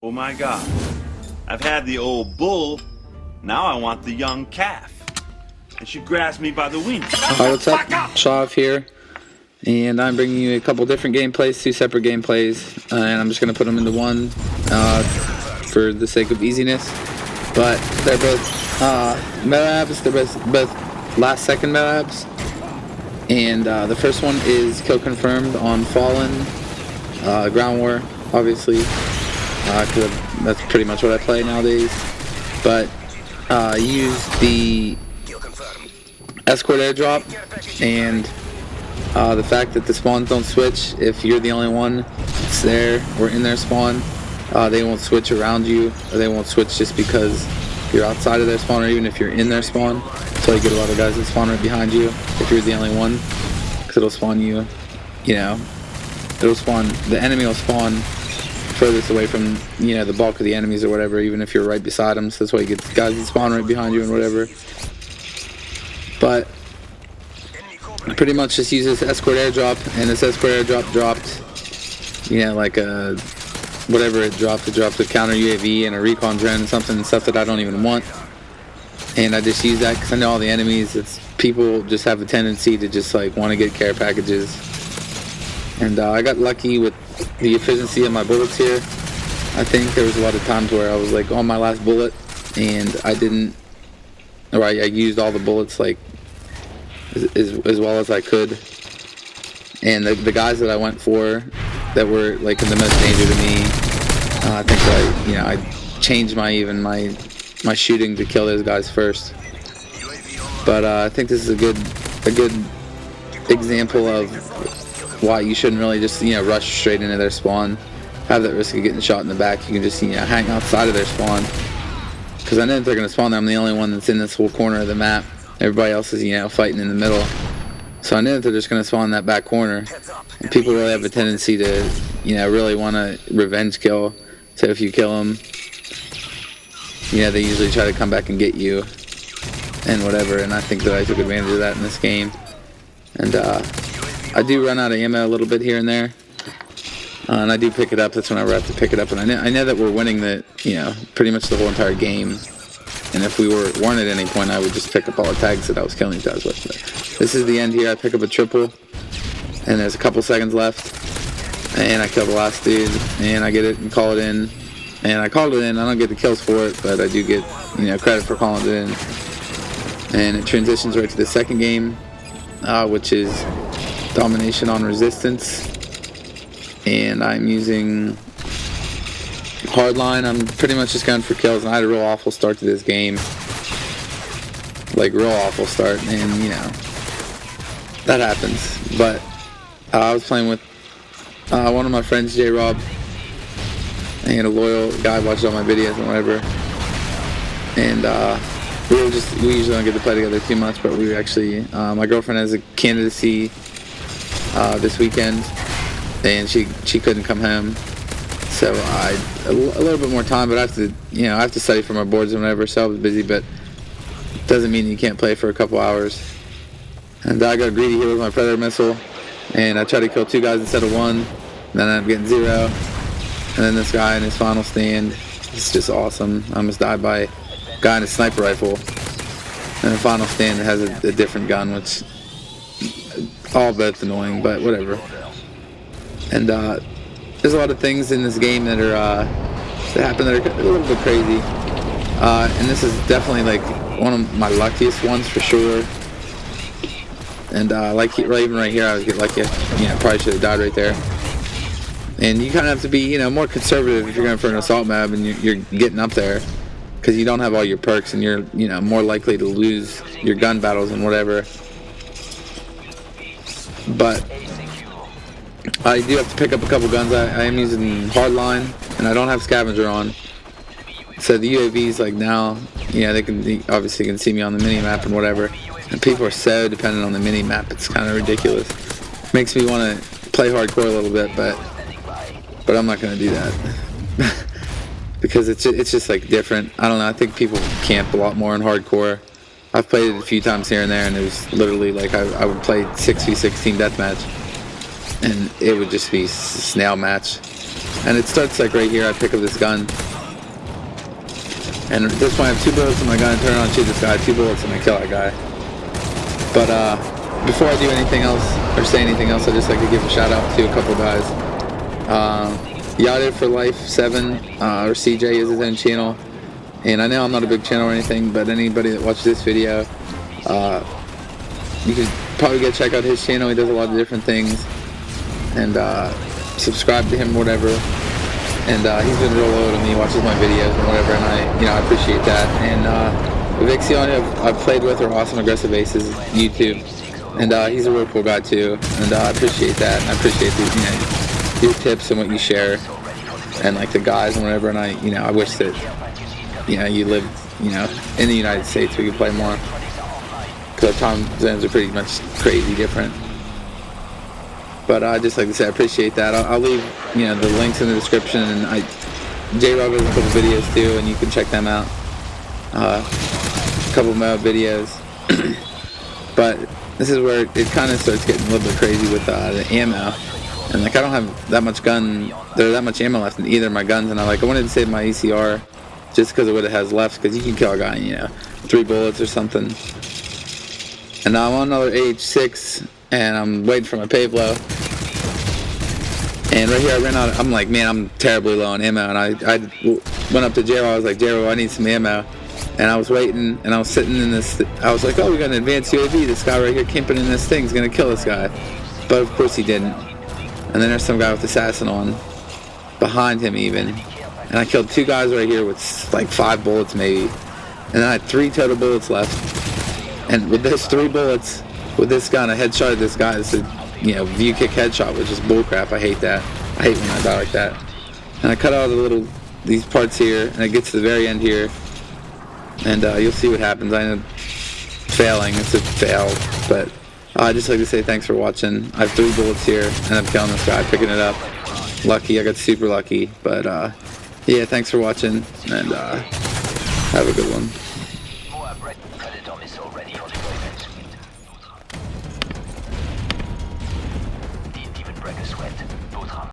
Oh my God. I've had the old bull, now I want the young calf. And she grabs me by the wings. Hi, what's up? Shav here. And I'm bringing you a couple different gameplays, two separate gameplays. And I'm just going to put them into one for the sake of easiness. But they're both MOABs, they're both last second MOABs. And the first one is kill confirmed on Fallen, Ground War, obviously. Because that's pretty much what I play nowadays. But use the escort airdrop and the fact that the spawns don't switch if you're the only one that's there or in their spawn. They won't switch around you, or they won't switch just because you're outside of their spawn, or even if you're in their spawn. So you get a lot of guys that spawn right behind you if you're the only one, because it'll spawn you, it'll spawn, the enemy will spawn furthest away from, the bulk of the enemies or whatever, even if you're right beside them. So that's why you get guys that spawn right behind you and whatever. But pretty much just use this escort airdrop, and this escort airdrop dropped, like a, whatever it dropped a counter UAV and a recon drone and stuff that I don't even want. And I just use that because I know all the enemies, people just have a tendency to just want to get care packages. And I got lucky with the efficiency of my bullets here. I think there was a lot of times where I was on my last bullet and I used all the bullets as well as I could. And the guys that I went for that were in the most danger to me, I think that I changed my shooting to kill those guys first. But I think this is a good example of why you shouldn't really just rush straight into their spawn, have that risk of getting shot in the back. You can just hang outside of their spawn, because I know if they're going to spawn there, I'm the only one that's in this whole corner of the map. Everybody else is fighting in the middle, so I know that they're just going to spawn in that back corner. And people really have a tendency to really want to revenge kill. So if you kill them, they usually try to come back and get you and whatever. And I think that I took advantage of that in this game. And I do run out of ammo a little bit here and there, and I do pick it up. That's whenever I have to pick it up. And I know that we're winning pretty much the whole entire game. And if we weren't at any point, I would just pick up all the tags that I was killing these guys with. But this is the end here. I pick up a triple, and there's a couple seconds left, and I kill the last dude, and I get it and call it in. And I called it in. I don't get the kills for it, but I do get credit for calling it in. And it transitions right to the second game, which is domination on resistance, and I'm using hardline. I'm pretty much just going for kills, and I had a real awful start to this game, real awful start, and that happens. But I was playing with one of my friends, J-Rob, and a loyal guy, watched all my videos and whatever, and we usually don't get to play together too much, but we were actually, my girlfriend has a candidacy this weekend, and she couldn't come home, so I a little bit more time, but I have to study for my boards and whatever, so I was busy. But it doesn't mean you can't play for a couple hours. And I got greedy here with my predator missile, and I tried to kill 2 guys instead of 1, and then I ended up getting 0. And then this guy in his final stand, it's just awesome. I almost died by a guy in a sniper rifle. And the final stand has a different gun, which all both annoying, but whatever. And there's a lot of things in this game that happen that are a little bit crazy. And this is definitely one of my luckiest ones for sure. And even right here, I was getting lucky. Probably should have died right there. And you kind of have to be more conservative if you're going for an assault map and you're getting up there, because you don't have all your perks, and you're more likely to lose your gun battles and whatever. But I do have to pick up a couple guns. I am using hardline, and I don't have scavenger on. So the UAVs now, they obviously can see me on the mini map and whatever. And people are so dependent on the mini map. It's kind of ridiculous. Makes me want to play hardcore a little bit, but I'm not going to do that. Because it's just different. I don't know. I think people camp a lot more in hardcore. I've played it a few times here and there, and it was literally I would play 6v16 deathmatch, and it would just be snail match. And it starts like right here. I pick up this gun. And at this point I have 2 bullets in my gun, turn around, shoot this guy, 2 bullets, and I kill that guy. But before I do anything else, or say anything else, I'd just like to give a shout out to a couple guys. Yada for Life 7, or CJ is his own channel. And I know I'm not a big channel or anything, but anybody that watches this video, you could probably go check out his channel. He does a lot of different things. And subscribe to him, whatever. And he's been real loyal to me, watches my videos and whatever, and I appreciate that. And Vixion, I've played with, are awesome aggressive aces, YouTube, and he's a real cool guy too. And I appreciate that. And I appreciate the, your tips and what you share, and like the guys and whatever. And I wish that you lived in the United States, we could play more, because our time zones are pretty much crazy different. But I'd just like to say I appreciate that. I'll leave the links in the description, and J-Rob has a couple videos too, and you can check them out. A couple MOAB videos. But this is where it kind of starts getting a little bit crazy with the ammo. And like I don't have that much ammo left in either of my guns, and I wanted to save my ECR just because of what it has left, because you can kill a guy in 3 bullets or something. And now I'm on another AH6. And I'm waiting for my Pavlo. And right here I ran out. I'm like, man, I'm terribly low on ammo. And I went up to Jero. I was like, Jero, I need some ammo. And I was waiting, and I was sitting in this. I was like, oh, we got an advanced UAV. This guy right here camping in this thing is gonna kill this guy. But of course he didn't. And then there's some guy with assassin on behind him even. And I killed 2 guys right here with like 5 bullets maybe. And then I had 3 total bullets left. And with those 3 bullets. With this gun, I headshotted this guy. It's a view kick headshot, which is bullcrap. I hate that. I hate when I die like that. And I cut out these parts here, and it gets to the very end here, and you'll see what happens. I know failing, it's a fail, but I'd just like to say thanks for watching. I have 3 bullets here, and I'm killing this guy, picking it up. Lucky, I got super lucky, but yeah, thanks for watching, and have a good one.